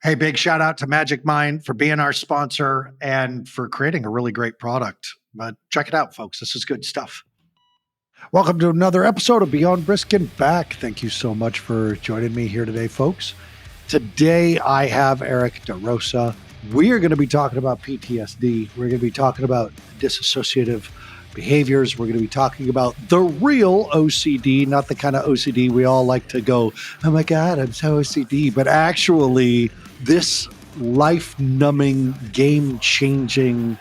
Hey, big shout out to Magic Mind for being our sponsor and for creating a really great product. But check it out, folks. This is good stuff. Welcome to another episode of Beyond Brisk and Back. Thank you so much for joining me here today, folks. Today, I have Erik Da Rosa. We are going to be talking about PTSD. We're going to be talking about disassociative behaviors. We're going to be talking about the real OCD, not the kind of OCD we all like to go, oh my God, I'm so OCD. But actually, this life-numbing, game-changing,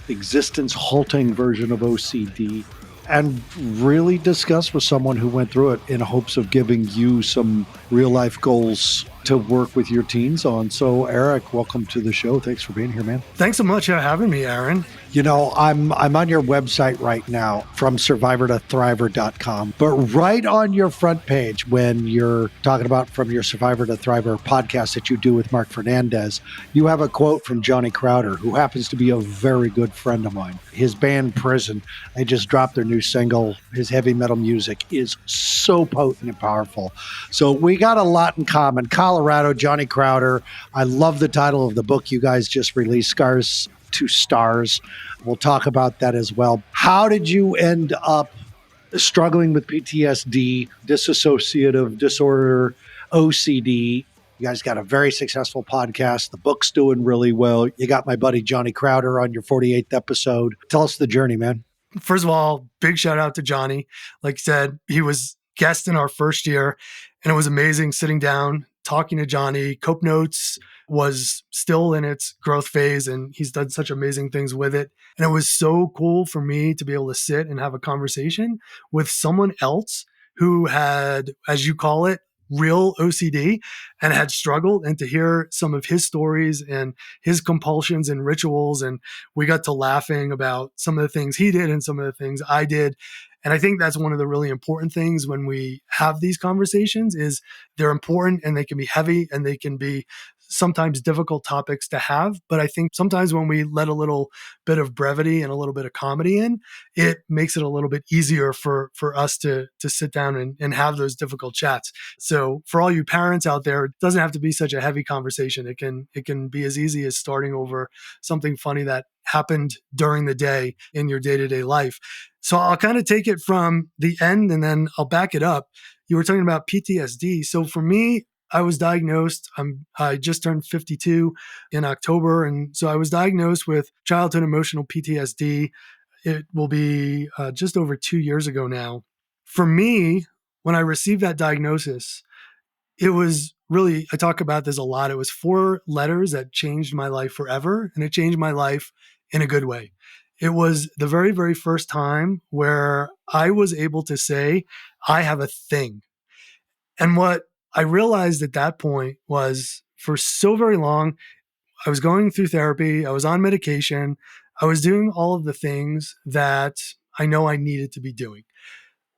existence-halting version of OCD, and really discuss with someone who went through it in hopes of giving you some real-life goals to work with your teens on. So, Erik, welcome to the show. Thanks for being here, man. Thanks so much for having me, Aaron. You know, I'm on your website right now from survivortothriver.com, but right on your front page, when you're talking about from your Survivor to Thriver podcast that you do with Mark Fernandez, you have a quote from Johnny Crowder, who happens to be a very good friend of mine. His band Prison, they just dropped their new single. His heavy metal music is so potent and powerful. So we got a lot in common. Colorado, Johnny Crowder. I love the title of the book you guys just released, Scars to Stars. We'll talk about that as well. How did you end up struggling with PTSD, dissociative disorder, OCD? You guys got a very successful podcast. The book's doing really well. You got my buddy Johnny Crowder on your 48th episode. Tell us the journey, man. First of all, big shout out to Johnny. Like I said, he was guest in our first year, and it was amazing sitting down, talking to Johnny. Cope Notes was still in its growth phase, and he's done such amazing things with it. And it was so cool for me to be able to sit and have a conversation with someone else who had, as you call it, real OCD and had struggled, and to hear some of his stories and his compulsions and rituals. And we got to laughing about some of the things he did and some of the things I did. And I think that's one of the really important things when we have these conversations is they're important, and they can be heavy, and they can be sometimes difficult topics to have. But I think sometimes when we let a little bit of brevity and a little bit of comedy in, it makes it a little bit easier for us to sit down and have those difficult chats. So for all you parents out there, it doesn't have to be such a heavy conversation. It can be as easy as starting over something funny that happened during the day in your day-to-day life. So I'll kind of take it from the end, and then I'll back it up. You were talking about PTSD. So for me, I was diagnosed. I just turned 52 in October. And so I was diagnosed with childhood emotional PTSD. It will be just over 2 years ago now. For me, when I received that diagnosis, it was really, I talk about this a lot. It was 4 letters that changed my life forever. And it changed my life in a good way. It was the very, very first time where I was able to say, I have a thing. And what I realized at that point was, for so very long, I was going through therapy, I was on medication, I was doing all of the things that I know I needed to be doing.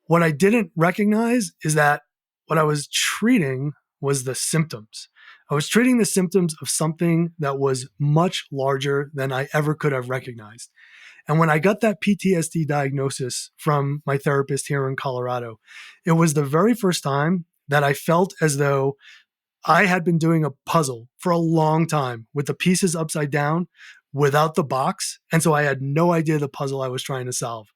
What I didn't recognize is that what I was treating was the symptoms. I was treating the symptoms of something that was much larger than I ever could have recognized. And when I got that PTSD diagnosis from my therapist here in Colorado, it was the very first time that I felt as though I had been doing a puzzle for a long time with the pieces upside down without the box. And so I had no idea the puzzle I was trying to solve.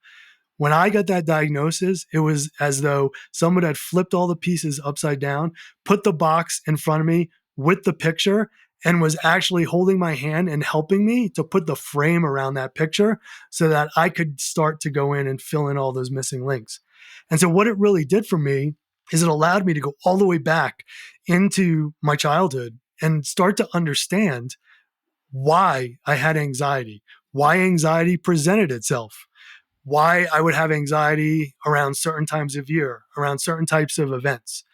When I got that diagnosis, it was as though someone had flipped all the pieces upside down, put the box in front of me with the picture, and was actually holding my hand and helping me to put the frame around that picture so that I could start to go in and fill in all those missing links. And so what it really did for me is it allowed me to go all the way back into my childhood and start to understand why I had anxiety, why anxiety presented itself, why I would have anxiety around certain times of year, around certain types of events,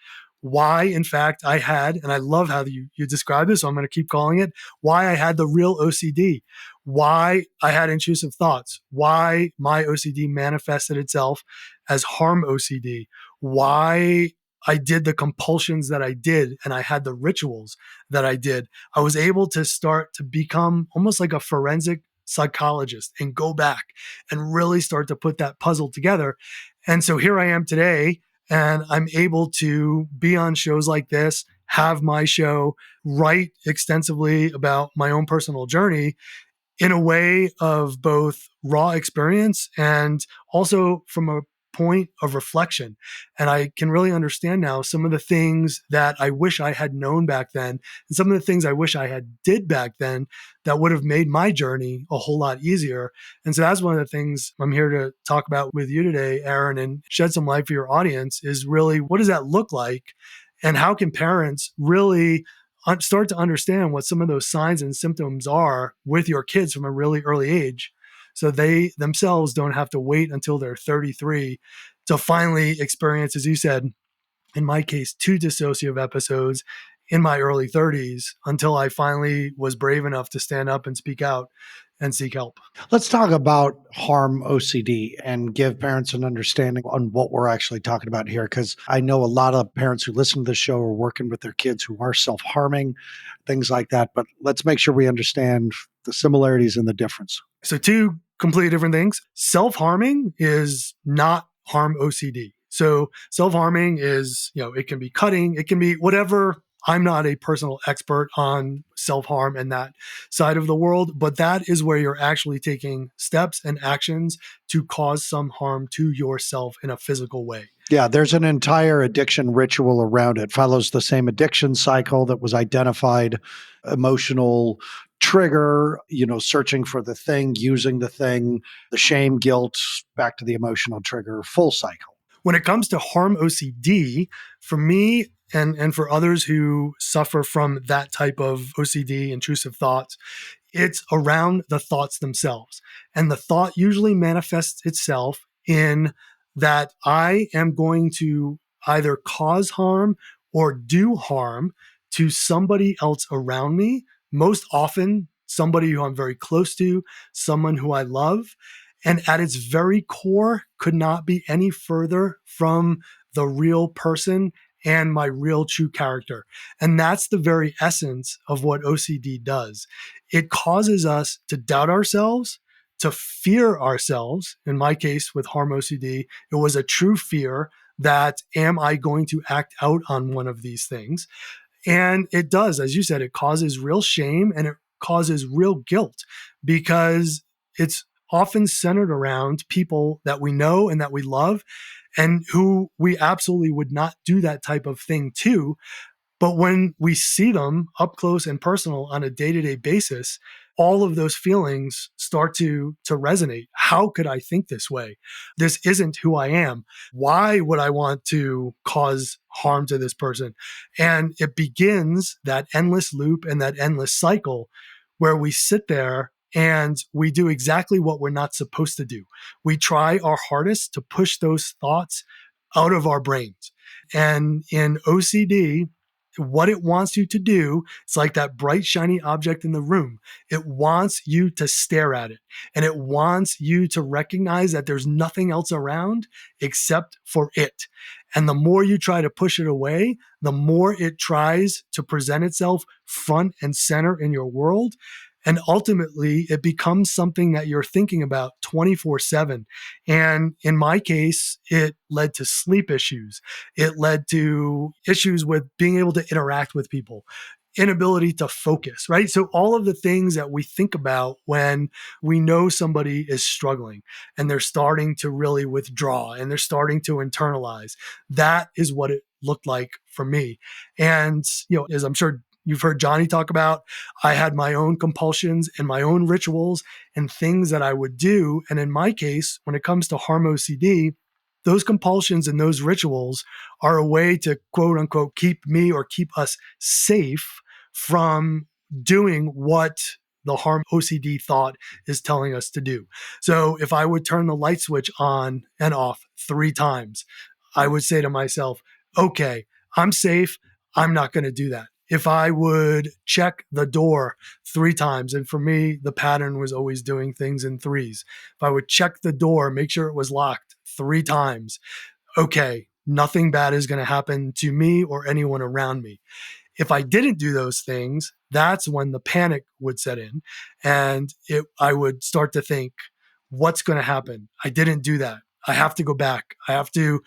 why, in fact, I had, and I love how you describe this, so I'm going to keep calling it, why I had the real OCD, why I had intrusive thoughts, why my OCD manifested itself as harm OCD, why I did the compulsions that I did, and I had the rituals that I did. I was able to start to become almost like a forensic psychologist and go back and really start to put that puzzle together. And so here I am today, and I'm able to be on shows like this, have my show, write extensively about my own personal journey in a way of both raw experience and also from a point of reflection. And I can really understand now some of the things that I wish I had known back then, and some of the things I wish I had did back then that would have made my journey a whole lot easier. And so that's one of the things I'm here to talk about with you today, Aaron, and shed some light for your audience is really, what does that look like? And how can parents really start to understand what some of those signs and symptoms are with your kids from a really early age, so they themselves don't have to wait until they're 33 to finally experience, as you said, in my case, 2 dissociative episodes in my early 30s until I finally was brave enough to stand up and speak out and seek help. Let's talk about harm OCD and give parents an understanding on what we're actually talking about here. Because I know a lot of parents who listen to the show are working with their kids who are self harming, things like that. But let's make sure we understand the similarities and the difference. So, two completely different things. Self harming is not harm OCD. So, self harming is, it can be cutting, it can be whatever. I'm not a personal expert on self harm and that side of the world, but that is where you're actually taking steps and actions to cause some harm to yourself in a physical way. Yeah, there's an entire addiction ritual around it. Follows the same addiction cycle that was identified, emotional trigger, searching for the thing, using the thing, the shame, guilt, back to the emotional trigger, full cycle. When it comes to harm OCD, for me and for others who suffer from that type of OCD, intrusive thoughts, it's around the thoughts themselves. And the thought usually manifests itself in that I am going to either cause harm or do harm to somebody else around me, most often somebody who I'm very close to, someone who I love. And at its very core, could not be any further from the real person and my real true character. And that's the very essence of what OCD does. It causes us to doubt ourselves, to fear ourselves. In my case, with harm OCD, it was a true fear that, am I going to act out on one of these things? And it does, as you said, it causes real shame and it causes real guilt because it's often centered around people that we know and that we love and who we absolutely would not do that type of thing to. But when we see them up close and personal on a day-to-day basis, all of those feelings start to resonate. How could I think this way? This isn't who I am. Why would I want to cause harm to this person? And it begins that endless loop and that endless cycle where we sit there and we do exactly what we're not supposed to do. We try our hardest to push those thoughts out of our brains. And in OCD, what it wants you to do, it's like that bright, shiny object in the room. It wants you to stare at it. And it wants you to recognize that there's nothing else around except for it. And the more you try to push it away, the more it tries to present itself front and center in your world. And ultimately, it becomes something that you're thinking about 24/7. And in my case, it led to sleep issues. It led to issues with being able to interact with people, inability to focus, right? So all of the things that we think about when we know somebody is struggling and they're starting to really withdraw and they're starting to internalize, that is what it looked like for me. And, as I'm sure you've heard Johnny talk about, I had my own compulsions and my own rituals and things that I would do. And in my case, when it comes to harm OCD, those compulsions and those rituals are a way to quote unquote keep me or keep us safe from doing what the harm OCD thought is telling us to do. So if I would turn the light switch on and off 3 times, I would say to myself, okay, I'm safe. I'm not going to do that. If I would check the door 3 times, and for me, the pattern was always doing things in threes. If I would check the door, make sure it was locked 3 times, okay, nothing bad is going to happen to me or anyone around me. If I didn't do those things, that's when the panic would set in. And I would start to think, what's going to happen? I didn't do that. I have to go back. I have to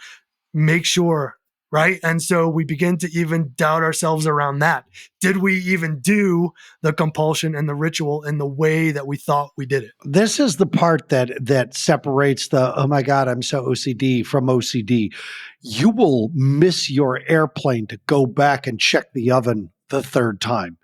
make sure, right? And so we begin to even doubt ourselves around that. Did we even do the compulsion and the ritual in the way that we thought we did it? This is the part that separates the, oh my God, I'm so OCD from OCD. You will miss your airplane to go back and check the oven the third time.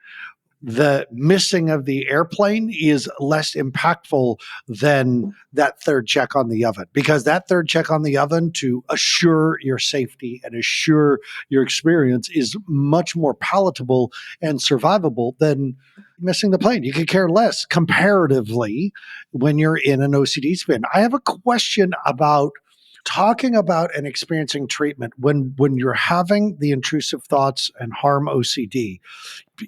The missing of the airplane is less impactful than that third check on the oven, because that third check on the oven to assure your safety and assure your experience is much more palatable and survivable than missing the plane. You could care less comparatively when you're in an OCD spin. I have a question about talking about and experiencing treatment when you're having the intrusive thoughts and harm OCD.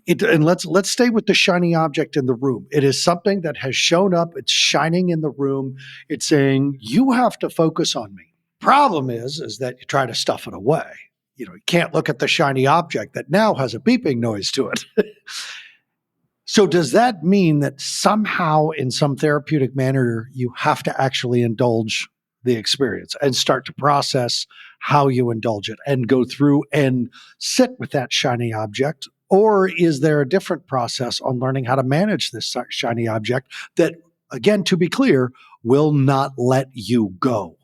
And let's stay with the shiny object in the room. It is something that has shown up. It's shining in the room. It's saying you have to focus on me. Problem is that you try to stuff it away. You can't look at the shiny object that now has a beeping noise to it. So does that mean that somehow in some therapeutic manner, you have to actually indulge the experience and start to process how you indulge it and go through and sit with that shiny object? Or is there a different process on learning how to manage this shiny object that, again, to be clear, will not let you go?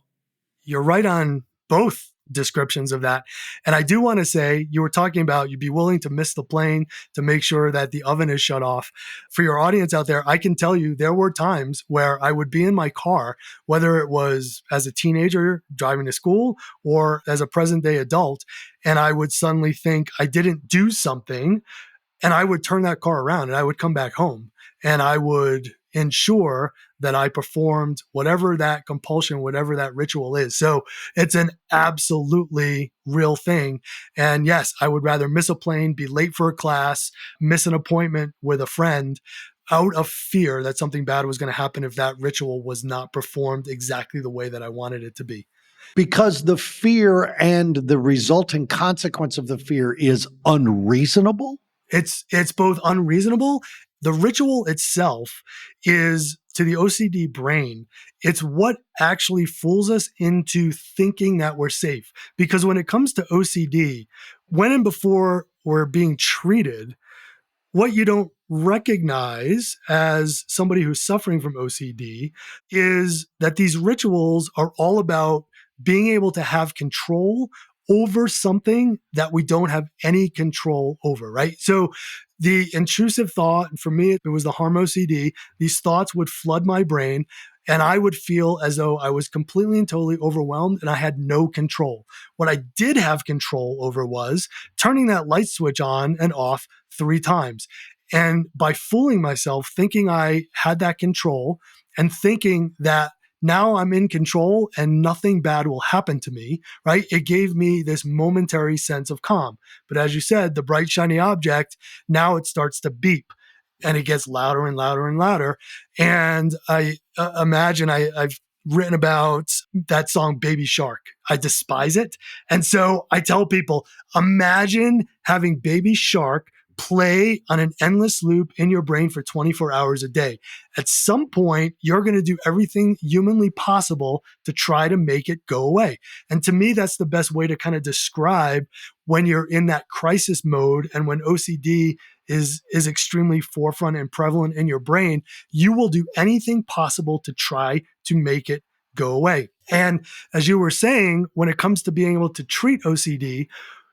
You're right on both descriptions of that. And I do want to say, you were talking about you'd be willing to miss the plane to make sure that the oven is shut off. For your audience out there, I can tell you there were times where I would be in my car, whether it was as a teenager driving to school or as a present day adult, and I would suddenly think I didn't do something, and I would turn that car around and I would come back home and I would ensure that I performed whatever that compulsion, whatever that ritual is. So it's an absolutely real thing. And yes, I would rather miss a plane, be late for a class, miss an appointment with a friend out of fear that something bad was going to happen if that ritual was not performed exactly the way that I wanted it to be. Because the fear and the resulting consequence of the fear is unreasonable? It's both unreasonable. The ritual itself is, to the OCD brain, it's what actually fools us into thinking that we're safe. Because when it comes to OCD, when and before we're being treated, what you don't recognize as somebody who's suffering from OCD is that these rituals are all about being able to have control over something that we don't have any control over, right? So the intrusive thought, and for me, it was the harm OCD, these thoughts would flood my brain and I would feel as though I was completely and totally overwhelmed and I had no control. What I did have control over was turning that light switch on and off 3 times. And by fooling myself, thinking I had that control and thinking that now I'm in control and nothing bad will happen to me, right? It gave me this momentary sense of calm. But as you said, the bright, shiny object, now it starts to beep and it gets louder and louder and louder. And I imagine I've written about that song, Baby Shark. I despise it. And so I tell people, imagine having Baby Shark play on an endless loop in your brain for 24 hours a day. At some point, you're going to do everything humanly possible to try to make it go away. And to me, that's the best way to kind of describe when you're in that crisis mode and when OCD is extremely forefront and prevalent in your brain. You will do anything possible to try to make it go away. And as you were saying, when it comes to being able to treat OCD,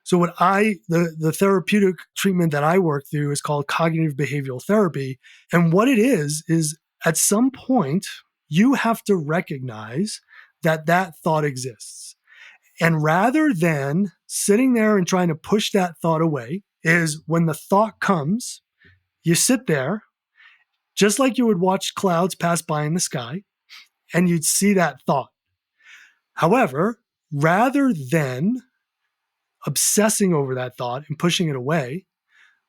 so what the therapeutic treatment that I work through is called cognitive behavioral therapy. And what it is at some point, you have to recognize that that thought exists. And rather than sitting there and trying to push that thought away, is when the thought comes, you sit there, just like you would watch clouds pass by in the sky, and you'd see that thought. However, rather than obsessing over that thought and pushing it away,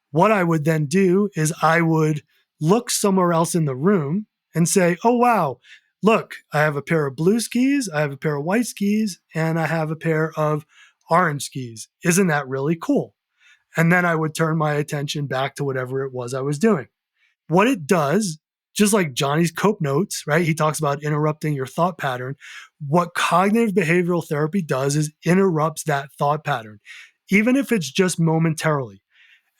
what I would then do is I would look somewhere else in the room and say, oh, wow, look, I have a pair of blue skis, I have a pair of white skis, and I have a pair of orange skis. Isn't that really cool? And then I would turn my attention back to whatever it was I was doing. What it does, just like Johnny's cope notes, right? He talks about interrupting your thought pattern. What cognitive behavioral therapy does is interrupts that thought pattern, even if it's just momentarily.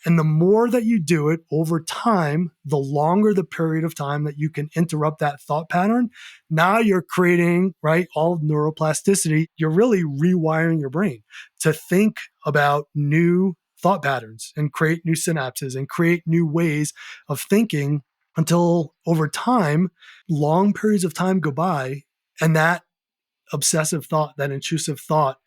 And the more that you do it over time, the longer the period of time that you can interrupt that thought pattern. Now you're creating, right, all neuroplasticity. You're really rewiring your brain to think about new thought patterns and create new synapses and create new ways of thinking until over time, long periods of time go by and that obsessive thought, that intrusive thought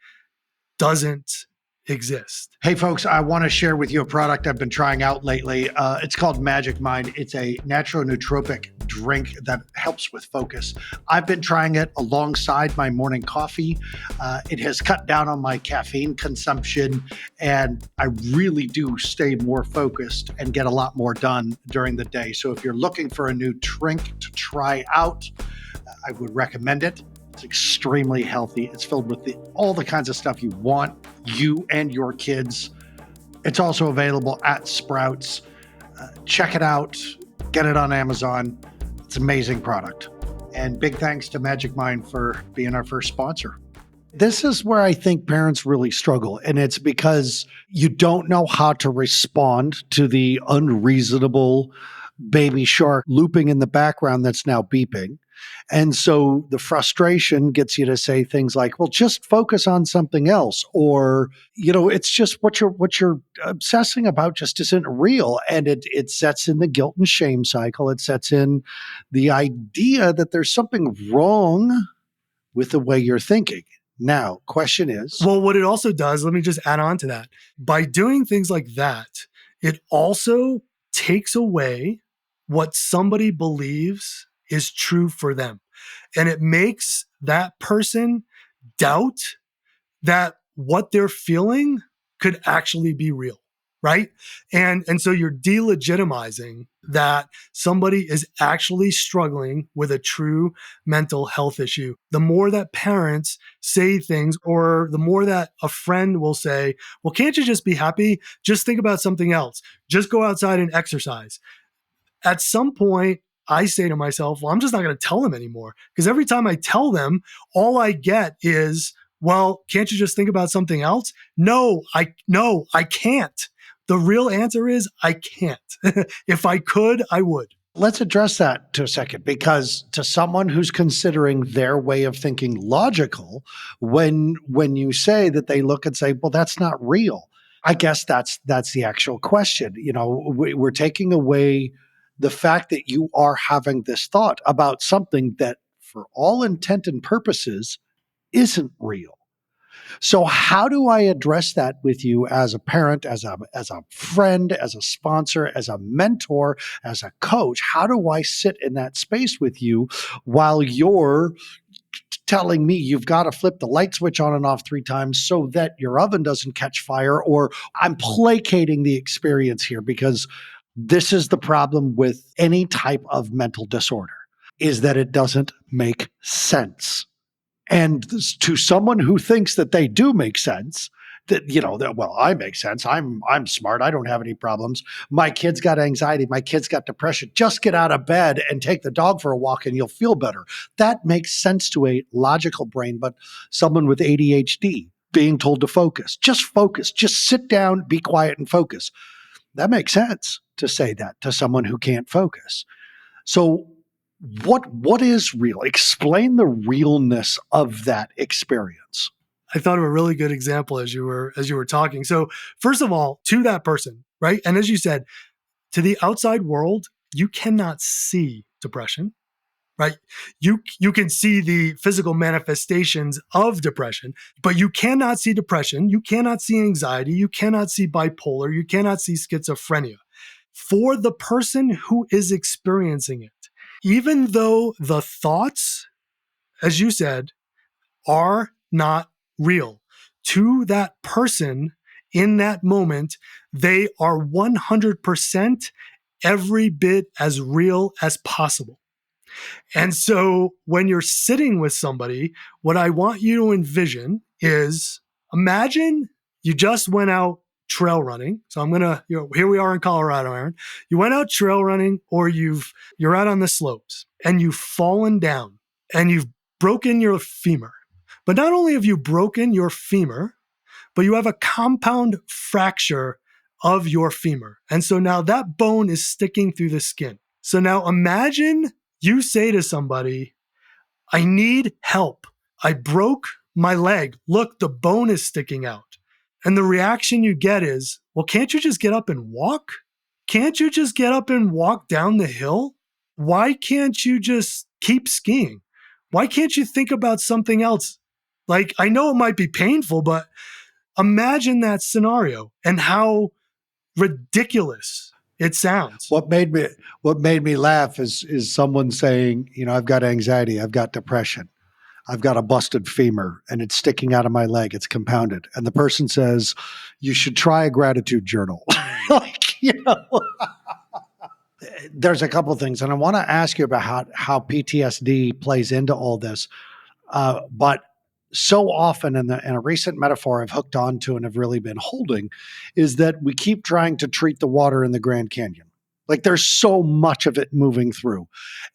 doesn't exist. Hey, folks, I want to share with you a product I've been trying out lately. It's called Magic Mind. It's a natural nootropic drink that helps with focus. I've been trying it alongside my morning coffee. It has cut down on my caffeine consumption, and I really do stay more focused and get a lot more done during the day. So if you're looking for a new drink to try out, I would recommend it. It's extremely healthy. It's filled with all the kinds of stuff you want, you and your kids. It's also available at Sprouts. Check it out. Get it on Amazon. It's an amazing product. And big thanks to Magic Mind for being our first sponsor. This is where I think parents really struggle, and it's because you don't know how to respond to the unreasonable baby shark looping in the background that's now beeping. And so the frustration gets you to say things like, well, just focus on something else. Or, it's just what you're obsessing about just isn't real. And it sets in the guilt and shame cycle. It sets in the idea that there's something wrong with the way you're thinking. Now, question is, well, what it also does, let me just add on to that. By doing things like that, it also takes away what somebody believes is true for them. And it makes that person doubt that what they're feeling could actually be real, right? And so you're delegitimizing that somebody is actually struggling with a true mental health issue. The more that parents say things, or the more that a friend will say, well, can't you just be happy? Just think about something else. Just go outside and exercise. At some point, I say to myself, well, I'm just not going to tell them anymore. Because every time I tell them, all I get is, well, can't you just think about something else? No, I can't. The real answer is I can't. If I could, I would. Let's address that to a second, because to someone who's considering their way of thinking logical, when you say that, they look and say, well, that's not real. I guess that's the actual question. We're taking away the fact that you are having this thought about something that, for all intent and purposes, isn't real. So how do I address that with you as a parent, as a friend, as a sponsor, as a mentor, as a coach? How do I sit in that space with you while you're telling me you've got to flip the light switch on and off 3 times so that your oven doesn't catch fire? Or I'm placating the experience here, because this is the problem with any type of mental disorder, is that it doesn't make sense. And to someone who thinks that they do make sense, well, I make sense. I'm smart. I don't have any problems. My kid's got anxiety. My kid's got depression. Just get out of bed and take the dog for a walk and you'll feel better. That makes sense to a logical brain, but someone with ADHD being told to focus, just sit down, be quiet and focus. That makes sense to say that to someone who can't focus. So what is real? Explain the realness of that experience. I thought of a really good example as you were talking. So first of all, to that person, right? And as you said, to the outside world, you cannot see depression, right? You can see the physical manifestations of depression, but you cannot see depression. You cannot see anxiety. You cannot see bipolar. You cannot see schizophrenia. For the person who is experiencing it, even though the thoughts, as you said, are not real, to that person in that moment, they are 100% every bit as real as possible. And so when you're sitting with somebody, what I want you to envision is, imagine you just went out trail running. So here we are in Colorado, Aaron. You went out trail running, or you're out on the slopes and you've fallen down and you've broken your femur. But not only have you broken your femur, but you have a compound fracture of your femur. And so now that bone is sticking through the skin. So now imagine you say to somebody, I need help. I broke my leg. Look, the bone is sticking out. And the reaction you get is, well, can't you just get up and walk? Can't you just get up and walk down the hill? Why can't you just keep skiing? Why can't you think about something else? Like, I know it might be painful, but imagine that scenario and how ridiculous it sounds. What made me laugh is someone saying, I've got anxiety, I've got depression, I've got a busted femur and it's sticking out of my leg. It's compounded. And the person says, you should try a gratitude journal. There's a couple of things. And I want to ask you about how PTSD plays into all this. But so often in a recent metaphor I've hooked onto and have really been holding is that we keep trying to treat the water in the Grand Canyon. Like there's so much of it moving through.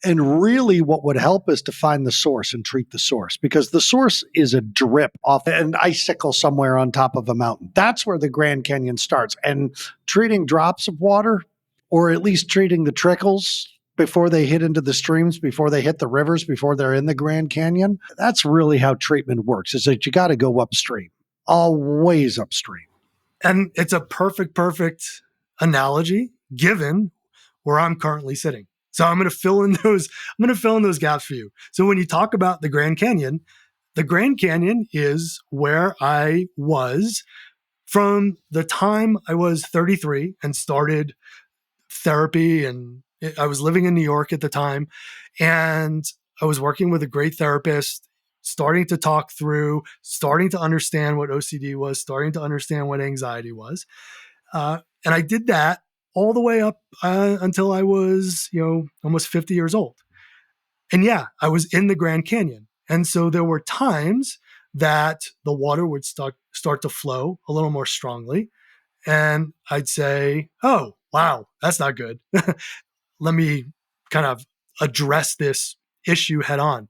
And really what would help is to find the source and treat the source, because the source is a drip off an icicle somewhere on top of a mountain. That's where the Grand Canyon starts. And treating drops of water, or at least treating the trickles before they hit into the streams, before they hit the rivers, before they're in the Grand Canyon, that's really how treatment works, is that you got to go upstream, always upstream. And it's a perfect analogy given where I'm currently sitting. So I'm going to fill in those gaps for you. So when you talk about the Grand Canyon is where I was from the time I was 33 and started therapy. And I was living in New York at the time, and I was working with a great therapist, starting to talk through, starting to understand what OCD was, starting to understand what anxiety was. And I did that all the way up until I was, almost 50 years old. And yeah, I was in the Grand Canyon. And so there were times that the water would start to flow a little more strongly. And I'd say, oh, wow, that's not good. Let me kind of address this issue head on,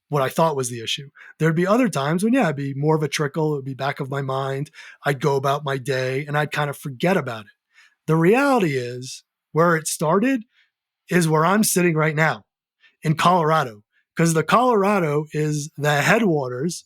what I thought was the issue. There'd be other times when, it'd be more of a trickle. It would be back of my mind. I'd go about my day and I'd kind of forget about it. The reality is where it started is where I'm sitting right now in Colorado, because the Colorado is the headwaters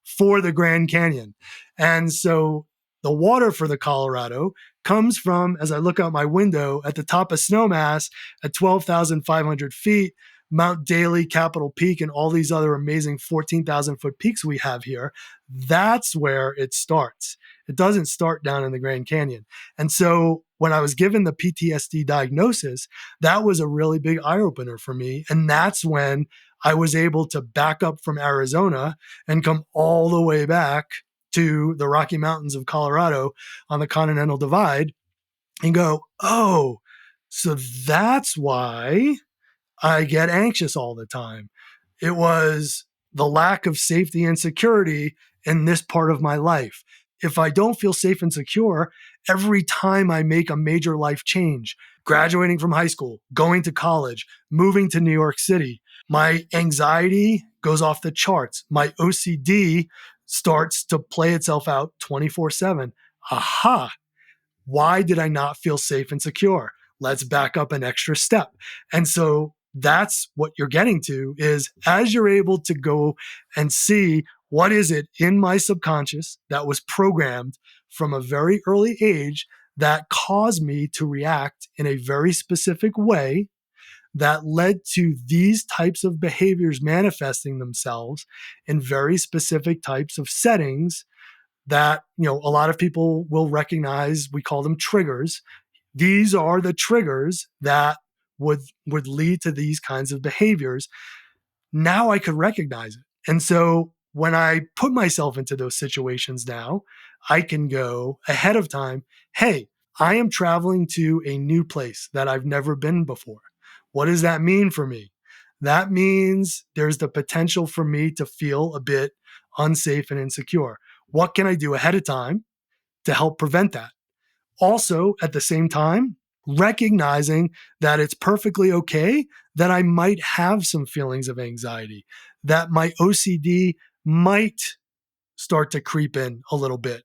for the Grand Canyon. And so the water for the Colorado comes from, as I look out my window at the top of Snowmass at 12,500 feet, Mount Daly, Capitol Peak, and all these other amazing 14,000 foot peaks we have here. That's where it starts. It doesn't start down in the Grand Canyon. And so when I was given the PTSD diagnosis, that was a really big eye opener for me. And that's when I was able to back up from Arizona and come all the way back to the Rocky Mountains of Colorado on the Continental Divide and go, oh, so that's why I get anxious all the time. It was the lack of safety and security in this part of my life. If I don't feel safe and secure, every time I make a major life change, graduating from high school, going to college, moving to New York City, my anxiety goes off the charts. My OCD starts to play itself out 24/7. Aha. Why did I not feel safe and secure? Let's back up an extra step. And so that's what you're getting to, is as you're able to go and see what is it in my subconscious that was programmed from a very early age that caused me to react in a very specific way that led to these types of behaviors manifesting themselves in very specific types of settings that, a lot of people will recognize. We call them triggers. These are the triggers that would lead to these kinds of behaviors. Now I could recognize it. And so when I put myself into those situations now, I can go ahead of time, hey, I am traveling to a new place that I've never been before. What does that mean for me? That means there's the potential for me to feel a bit unsafe and insecure. What can I do ahead of time to help prevent that? Also, at the same time, recognizing that it's perfectly okay that I might have some feelings of anxiety, that my OCD might start to creep in a little bit,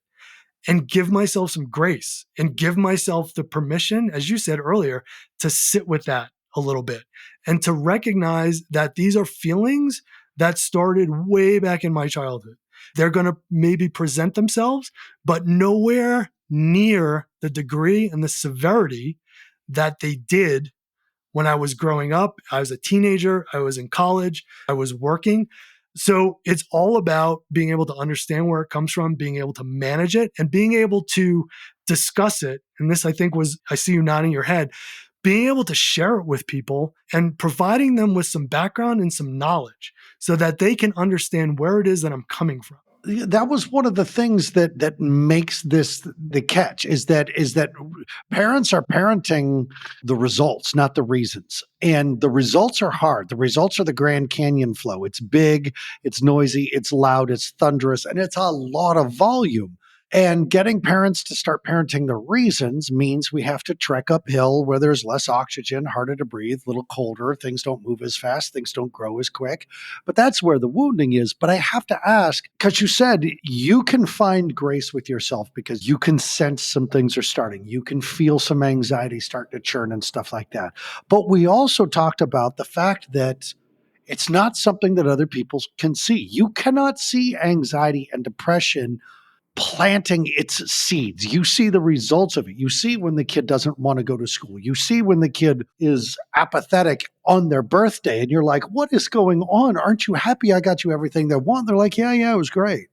and give myself some grace and give myself the permission, as you said earlier, to sit with that a little bit and to recognize that these are feelings that started way back in my childhood. They're going to maybe present themselves, but nowhere near the degree and the severity that they did when I was growing up. I was a teenager, I was in college, I was working. So it's all about being able to understand where it comes from, being able to manage it, and being able to discuss it. And this, I think, was, I see you nodding your head, being able to share it with people and providing them with some background and some knowledge so that they can understand where it is that I'm coming from. That was one of the things that makes this the catch is that parents are parenting the results, not the reasons. And the results are hard. The results are the Grand Canyon flow. It's big, it's noisy, it's loud, it's thunderous, and it's a lot of volume. And getting parents to start parenting the reasons means we have to trek uphill where there's less oxygen, harder to breathe, a little colder, things don't move as fast, things don't grow as quick. But that's where the wounding is. But I have to ask, because you said you can find grace with yourself because you can sense some things are starting. You can feel some anxiety starting to churn and stuff like that. But we also talked about the fact that it's not something that other people can see. You cannot see anxiety and depression planting its seeds. You see the results of it. You see when the kid doesn't want to go to school. You see when the kid is apathetic on their birthday and you're like, what is going on? Aren't you happy I got you everything they want? They're like, yeah, it was great.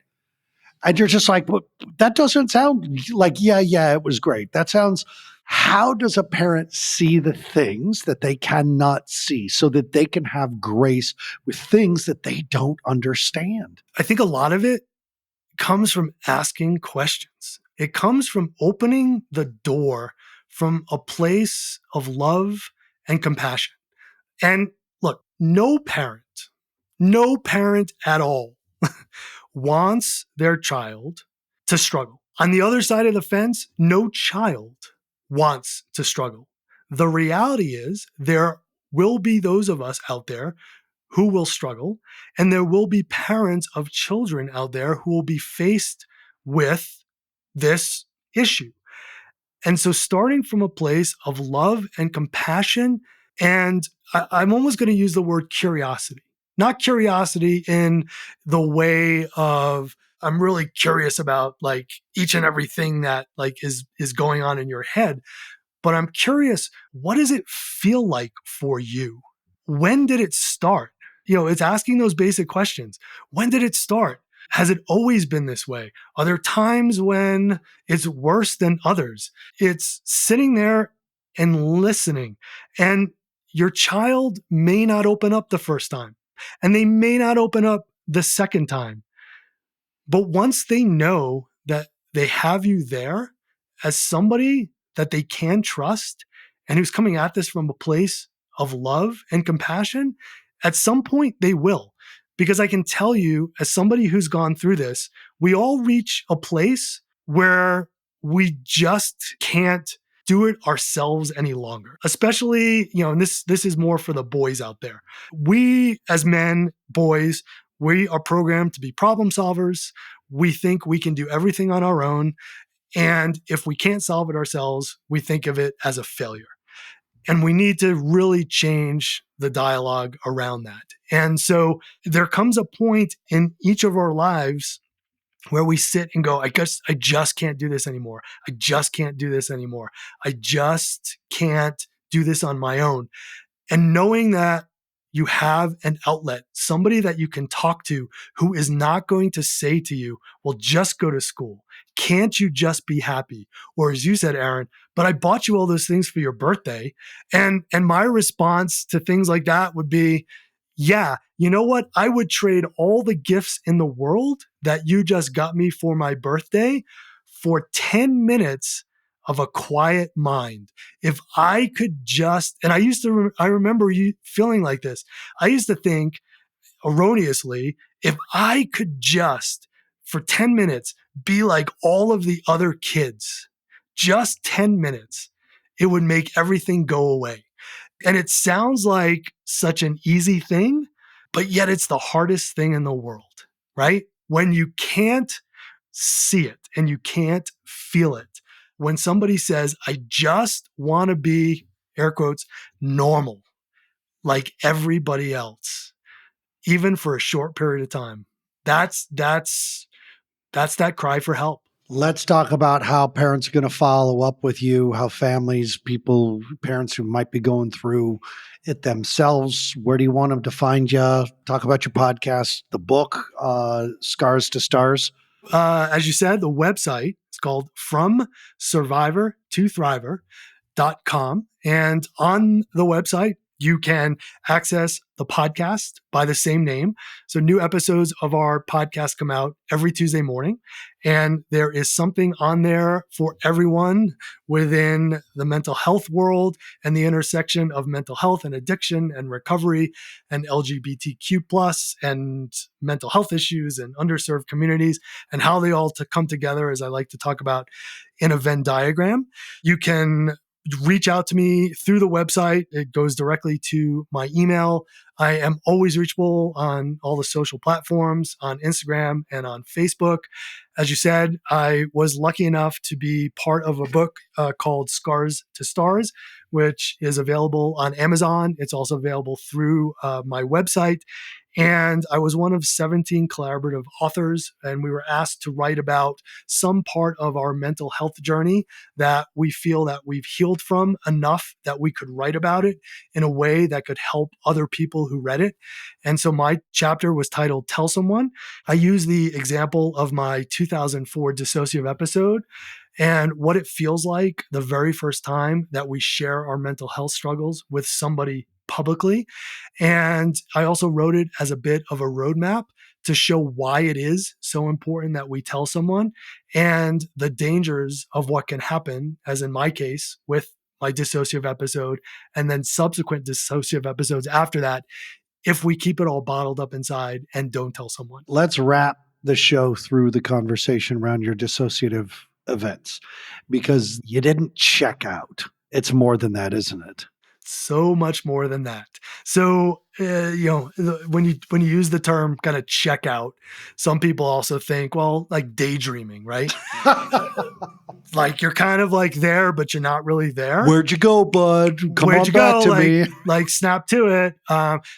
And you're just like, well, that doesn't sound like, yeah, it was great. That sounds, how does a parent see the things that they cannot see so that they can have grace with things that they don't understand? I think a lot of it comes from asking questions. It comes from opening the door from a place of love and compassion. And look, no parent at all wants their child to struggle. On the other side of the fence, no child wants to struggle. The reality is there will be those of us out there who will struggle, and there will be parents of children out there who will be faced with this issue. And so starting from a place of love and compassion, and I'm almost going to use the word curiosity, not curiosity in the way of, I'm really curious about like each and everything that like is going on in your head, but I'm curious, what does it feel like for you? When did it start? It's asking those basic questions. When did it start? Has it always been this way? Are there times when it's worse than others? It's sitting there and listening. And your child may not open up the first time, and they may not open up the second time. But once they know that they have you there as somebody that they can trust and who's coming at this from a place of love and compassion, at some point they will. Because I can tell you, as somebody who's gone through this, we all reach a place where we just can't do it ourselves any longer. Especially, and this is more for the boys out there. We as men, boys, we are programmed to be problem solvers. We think we can do everything on our own. And if we can't solve it ourselves, we think of it as a failure. And we need to really change the dialogue around that. And so there comes a point in each of our lives where we sit and go, I just can't do this anymore. I just can't do this anymore. I just can't do this on my own. And knowing that you have an outlet, somebody that you can talk to who is not going to say to you, well, just go to school. Can't you just be happy? Or as you said, Aaron, but I bought you all those things for your birthday. And my response to things like that would be, yeah, you know what? I would trade all the gifts in the world that you just got me for my birthday for 10 minutes of a quiet mind. If I could just, and I remember you feeling like this. I used to think erroneously, if I could just for 10 minutes be like all of the other kids, just 10 minutes, it would make everything go away. And it sounds like such an easy thing, but yet it's the hardest thing in the world, right? When you can't see it and you can't feel it. When somebody says, I just want to be, air quotes, normal, like everybody else, even for a short period of time, that's that cry for help. Let's talk about how parents are going to follow up with you, how families, people, parents who might be going through it themselves. Where do you want them to find you? Talk about your podcast, the book, Scars to Stars. As you said, the website is called From Survivor to Thriver.com. And on the website, you can access the podcast by the same name. So new episodes of our podcast come out every Tuesday morning. And there is something on there for everyone within the mental health world and the intersection of mental health and addiction and recovery and LGBTQ plus and mental health issues and underserved communities and how they all to come together, as I like to talk about, in a Venn diagram. You can reach out to me through the website. It goes directly to my email. I am always reachable on all the social platforms, on Instagram and on Facebook. As you said, I was lucky enough to be part of a book called Scars to Stars, which is available on Amazon. It's also available through my website. And I was one of 17 collaborative authors, and we were asked to write about some part of our mental health journey that we feel that we've healed from enough that we could write about it in a way that could help other people who read it. And so my chapter was titled Tell Someone. I use the example of my 2004 dissociative episode and what it feels like the very first time that we share our mental health struggles with somebody publicly. And I also wrote it as a bit of a roadmap to show why it is so important that we tell someone and the dangers of what can happen, as in my case, with my dissociative episode and then subsequent dissociative episodes after that, if we keep it all bottled up inside and don't tell someone. Let's wrap the show through the conversation around your dissociative events, because you didn't check out. It's more than that, isn't it? So much more than that. So, when you use the term kind of check out, some people also think, well, like daydreaming, right? Like you're kind of like there, but you're not really there. Where'd you go, bud? Come Where'd on you back go? to Like, me. like snap to it.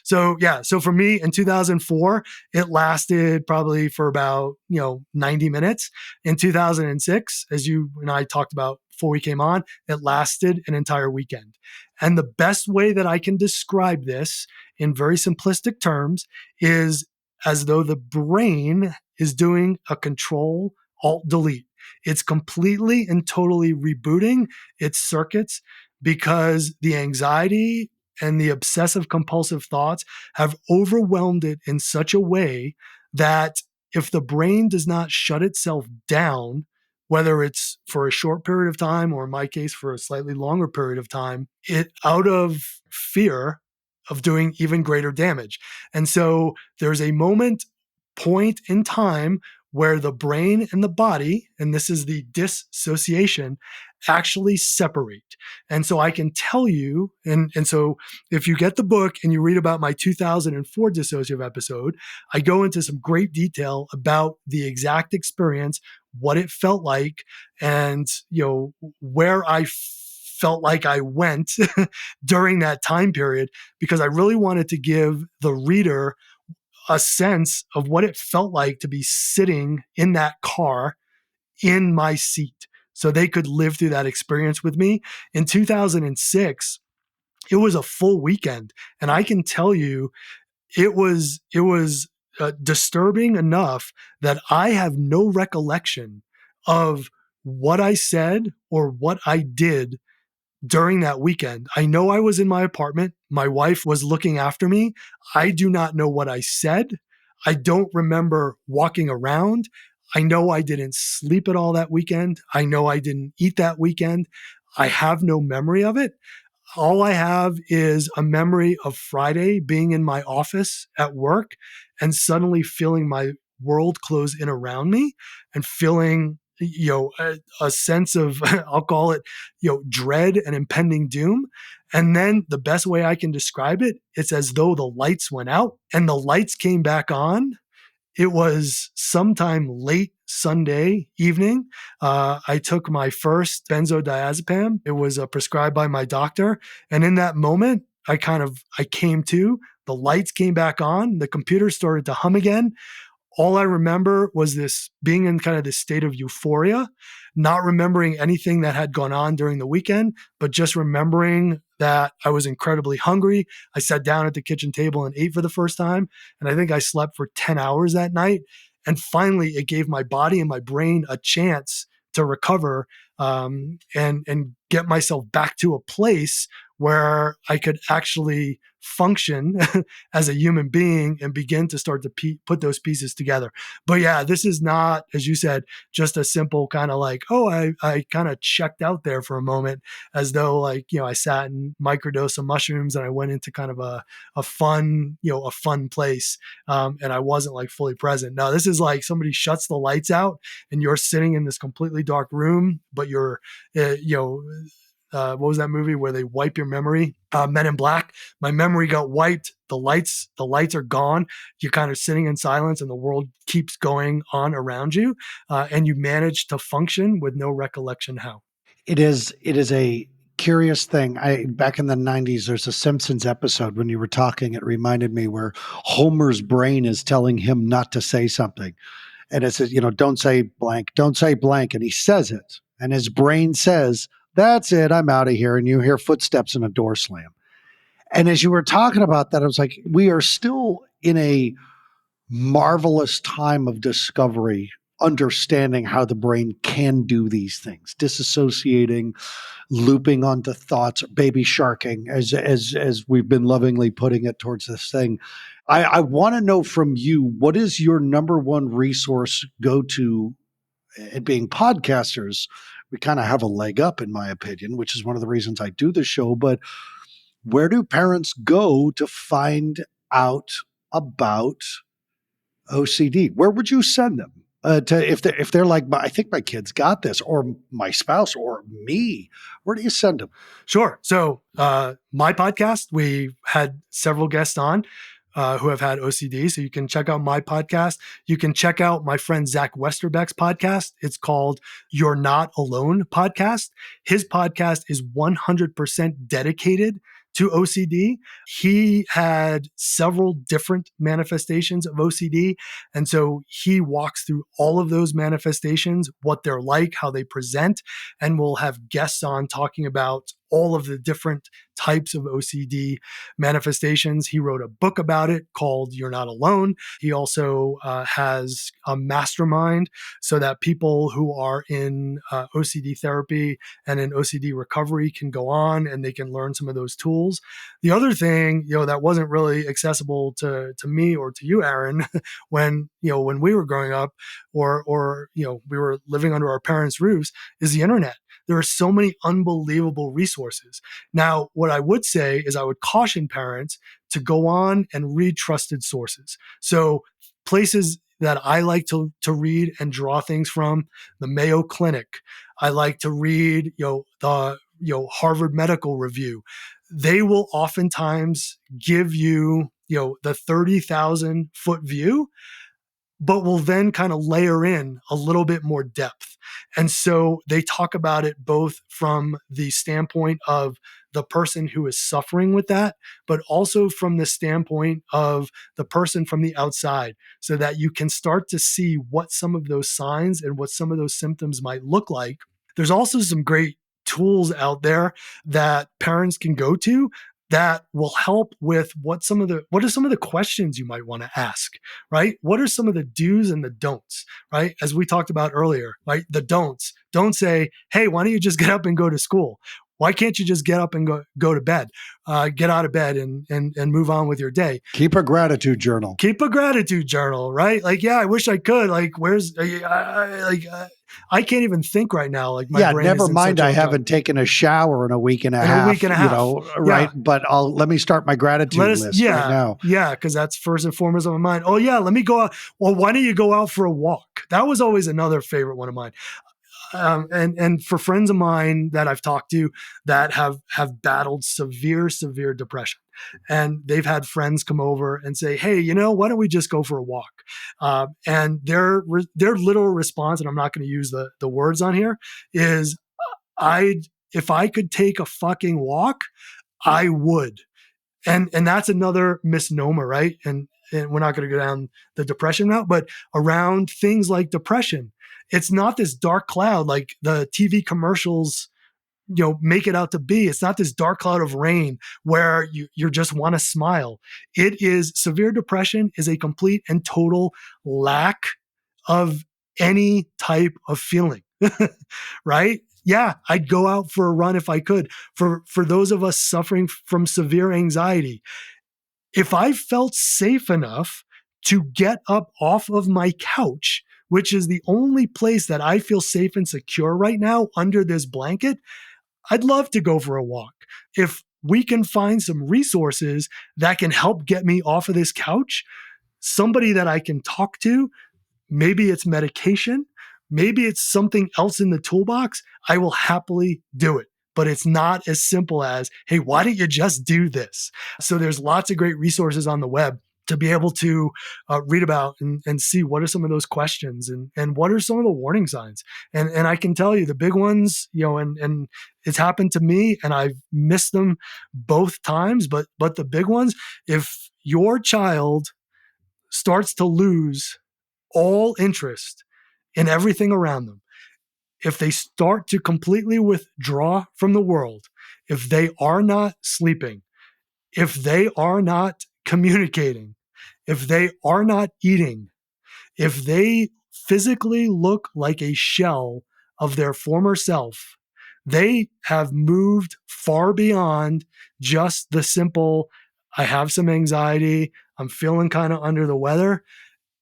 So for me in 2004, it lasted probably for about 90 minutes. In 2006, as you and I talked about before we came on, it lasted an entire weekend. And the best way that I can describe this in very simplistic terms is as though the brain is doing a control alt delete. It's completely and totally rebooting its circuits because the anxiety and the obsessive compulsive thoughts have overwhelmed it in such a way that if the brain does not shut itself down, whether it's for a short period of time or in my case for a slightly longer period of time, it out of fear of doing even greater damage. And so there's a point in time where the brain and the body, and this is the dissociation, actually separate. And so I can tell you, and so if you get the book and you read about my 2004 dissociative episode, I go into some great detail about the exact experience, what it felt like, and where I felt like I went during that time period, because I really wanted to give the reader a sense of what it felt like to be sitting in that car in my seat so they could live through that experience with me. In 2006, it was a full weekend. And I can tell you, it was disturbing enough that I have no recollection of what I said or what I did during that weekend. I know I was in my apartment. My wife was looking after me. I do not know what I said. I don't remember walking around. I know I didn't sleep at all that weekend. I know I didn't eat that weekend. I have no memory of it. All I have is a memory of Friday being in my office at work and suddenly feeling my world close in around me and feeling a sense of, I'll call it, dread and impending doom. And then the best way I can describe it, it's as though the lights went out and the lights came back on. It was sometime late Sunday evening. I took my first benzodiazepam. It was prescribed by my doctor. And in that moment, I came to, the lights came back on, the computer started to hum again. All I remember was this being in kind of this state of euphoria, not remembering anything that had gone on during the weekend, but just remembering that I was incredibly hungry. I sat down at the kitchen table and ate for the first time. And I think I slept for 10 hours that night. And finally, it gave my body and my brain a chance to recover and get myself back to a place where I could actually function as a human being and begin to start to put those pieces together. But yeah, this is not, as you said, just a simple kind of like, oh, I kind of checked out there for a moment, as though like, I sat and microdosed some mushrooms and I went into kind of a fun place. And I wasn't like fully present. No, this is like somebody shuts the lights out and you're sitting in this completely dark room, but you're, what was that movie where they wipe your memory? Men in Black. My memory got wiped. The lights are gone. You're kind of sitting in silence and the world keeps going on around you. And you manage to function with no recollection how. It is a curious thing. Back in the 90s, there's a Simpsons episode when you were talking, it reminded me where Homer's brain is telling him not to say something. And it says, don't say blank, don't say blank. And he says it. And his brain says, that's it, I'm out of here. And you hear footsteps and a door slam. And as you were talking about that, I was like, we are still in a marvelous time of discovery, understanding how the brain can do these things, disassociating, looping onto thoughts, baby sharking, as we've been lovingly putting it towards this thing. I want to know from you, what is your number one resource go-to? It being podcasters, we kind of have a leg up, in my opinion, which is one of the reasons I do the show. But where do parents go to find out about OCD? Where would you send them? If they're like, I think my kid's got this, or my spouse, or me, where do you send them? Sure. So my podcast, we had several guests on who have had OCD. So you can check out my podcast. You can check out my friend Zach Westerbeck's podcast. It's called You're Not Alone podcast. His podcast is 100% dedicated to OCD. He had several different manifestations of OCD. And so he walks through all of those manifestations, what they're like, how they present, and we'll have guests on talking about all of the different types of OCD manifestations. He wrote a book about it called You're Not Alone. He also has a mastermind so that people who are in OCD therapy and in OCD recovery can go on and they can learn some of those tools. The other thing, that wasn't really accessible to me or to you, Aaron, when we were growing up or we were living under our parents' roofs, is the internet. There are so many unbelievable resources. Now, what I would say is I would caution parents to go on and read trusted sources. So places that I like to read and draw things from, the Mayo Clinic. I like to read, the Harvard Medical Review. They will oftentimes give you, the 30,000 foot view, but will then kind of layer in a little bit more depth. And so they talk about it both from the standpoint of the person who is suffering with that, but also from the standpoint of the person from the outside, so that you can start to see what some of those signs and what some of those symptoms might look like. There's also some great tools out there that parents can go to that will help with what are some of the questions you might want to ask, right? What are some of the do's and the don'ts, right? As we talked about earlier, right? The don'ts. Don't say, hey, why don't you just get up and go to school? Why can't you just get up and go to bed, get out of bed and move on with your day? Keep a gratitude journal. Keep a gratitude journal, right? Like, yeah, I wish I could. Like, I can't even think right now. Like, my brain never is in mind. such I haven't taken a shower in a week and a half. Right? But let me start my gratitude list right now. Yeah, because that's first and foremost on my mind. Oh yeah, let me go out. Well, why don't you go out for a walk? That was always another favorite one of mine. And for friends of mine that I've talked to that have battled severe depression, and they've had friends come over and say, "Hey, why don't we just go for a walk?" And their literal response, and I'm not going to use the words on here, is, if I could take a fucking walk, I would. And that's another misnomer, right? And we're not going to go down the depression route, but around things like depression, it's not this dark cloud like the TV commercials, make it out to be. It's not this dark cloud of rain where you just want to smile. It is severe depression is a complete and total lack of any type of feeling, right? Yeah, I'd go out for a run if I could. For those of us suffering from severe anxiety, if I felt safe enough to get up off of my couch, which is the only place that I feel safe and secure right now under this blanket, I'd love to go for a walk. If we can find some resources that can help get me off of this couch, somebody that I can talk to, maybe it's medication, maybe it's something else in the toolbox, I will happily do it. But it's not as simple as, hey, why don't you just do this? So there's lots of great resources on the web to be able to read about and see what are some of those questions and what are some of the warning signs. And I can tell you the big ones, and it's happened to me and I've missed them both times, but the big ones, if your child starts to lose all interest in everything around them, if they start to completely withdraw from the world, if they are not sleeping, if they are not communicating, if they are not eating, if they physically look like a shell of their former self, they have moved far beyond just the simple, I have some anxiety, I'm feeling kind of under the weather.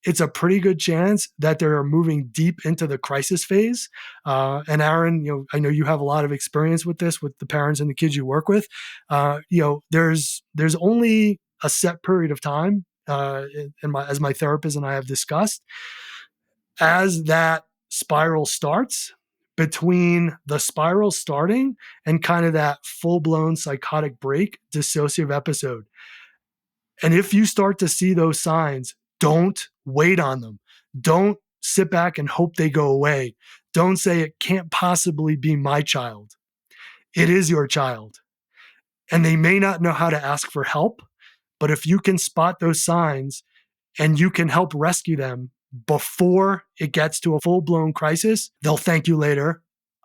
It's a pretty good chance that they're moving deep into the crisis phase. And Aaron, I know you have a lot of experience with this, with the parents and the kids you work with. There's only a set period of time, as my therapist and I have discussed, as that spiral starts, between the spiral starting and kind of that full-blown psychotic break, dissociative episode. And if you start to see those signs, don't wait on them. Don't sit back and hope they go away. Don't say it can't possibly be my child. It is your child. And they may not know how to ask for help, but if you can spot those signs and you can help rescue them before it gets to a full-blown crisis, they'll thank you later.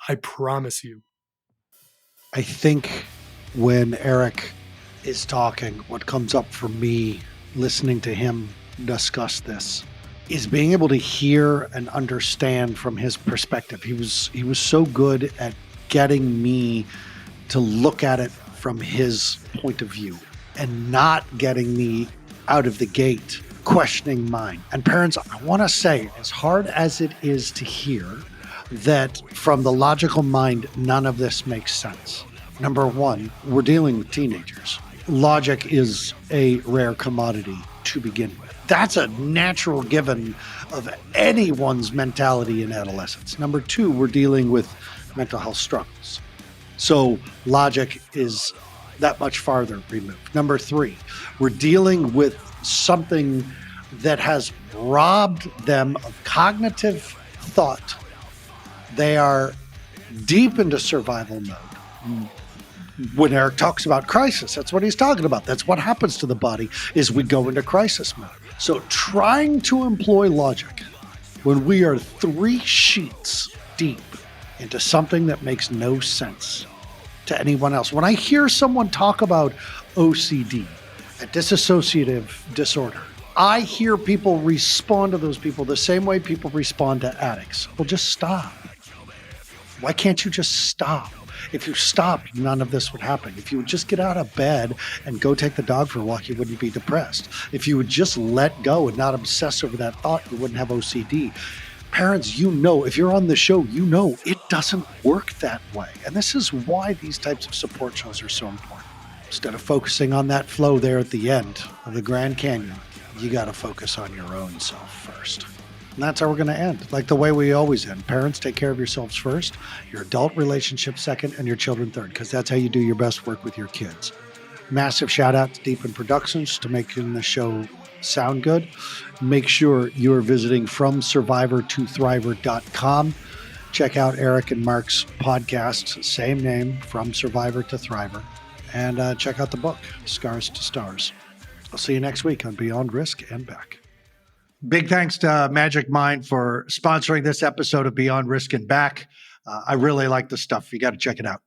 I promise you. I think when Erik is talking, what comes up for me listening to him discuss this is being able to hear and understand from his perspective. He was so good at getting me to look at it from his point of view and not getting me out of the gate questioning mine. And parents, I want to say, as hard as it is to hear, that from the logical mind, none of this makes sense. Number one, we're dealing with teenagers. Logic is a rare commodity to begin with. That's a natural given of anyone's mentality in adolescence. Number two, we're dealing with mental health struggles. So logic is that much farther removed. Number three, we're dealing with something that has robbed them of cognitive thought. They are deep into survival mode. When Erik talks about crisis, that's what he's talking about. That's what happens to the body, is we go into crisis mode. So trying to employ logic when we are 3 sheets deep into something that makes no sense to anyone else. When I hear someone talk about OCD, a dissociative disorder, I hear people respond to those people the same way people respond to addicts. Well, just stop. Why can't you just stop? If you stopped, none of this would happen. If you would just get out of bed and go take the dog for a walk, you wouldn't be depressed. If you would just let go and not obsess over that thought, you wouldn't have OCD. Parents, if you're on the show, it doesn't work that way. And this is why these types of support shows are so important. Instead of focusing on that flow there at the end of the Grand Canyon, you got to focus on your own self first. And that's how we're going to end, like the way we always end. Parents, take care of yourselves first, your adult relationship second, and your children third, because that's how you do your best work with your kids. Massive shout out to Deep in Productions to making the show sound good. Make sure you are visiting FromSurvivor2Thriver.com. Check out Erik and Marc's podcast, same name, From Survivor to Thriver. And check out the book, Scars to Stars. I'll see you next week on Beyond Risk and Back. Big thanks to Magic Mind for sponsoring this episode of Beyond Risk and Back. I really like the stuff. You got to check it out.